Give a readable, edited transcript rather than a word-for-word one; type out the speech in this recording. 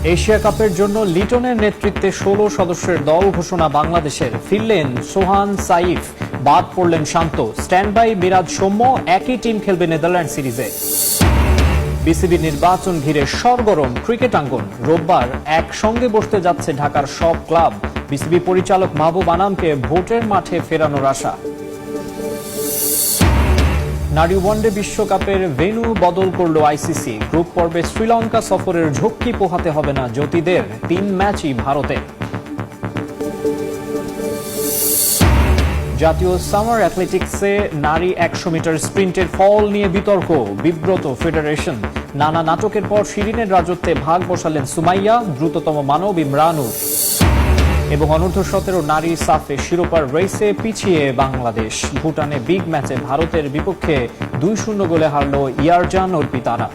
Asia কাপের জন্য লিটনের নেতৃত্বে ১৬ সদস্যের দল ঘোষণা বাংলাদেশের। ফিরলেন সোহান সাইফ, বাদ পড়লেন শান্ত। স্ট্যান্ড বাই মিরাজ সৌম্য, একই টিম খেলবে নেদারল্যান্ড সিরিজে। বিসিবি নির্বাচন ঘিরে সরগরম ক্রিকেটাঙ্গন। রোববার একসঙ্গে বসতে যাচ্ছে ঢাকার সব ক্লাব। বিসিবি পরিচালক মাহবুব আনামকে ভোটের মাঠে ফেরানোর আশা। নারী ওয়ানডে বিশ্বকাপের ভেন্যু বদল করল আইসিসি। গ্রুপ পর্বে শ্রীলঙ্কা সফরের ঝক্কি পোহাতে হবে না জ্যোতিদের। ৩ ম্যাচই ভারতে। জাতীয় সামার অ্যাথলেটিক্সে নারী ১০০ মিটার স্প্রিন্টের ফল নিয়ে বিতর্ক। বিব্রত ফেডারেশন। নানা নাটকের পর শিরিনের রাজত্বে ভাগ বসালেন সুমাইয়া, দ্রুততম মানব ইমরানুর। এবং অনূর্ধ্ব-১৭ নারী সাফে শিরোপার রেসে পিছিয়ে বাংলাদেশ। ভুটানে বিগ ম্যাচে ভারতের বিপক্ষে ২-০ গোলে হারল ইয়ারজান অর্পিতারা।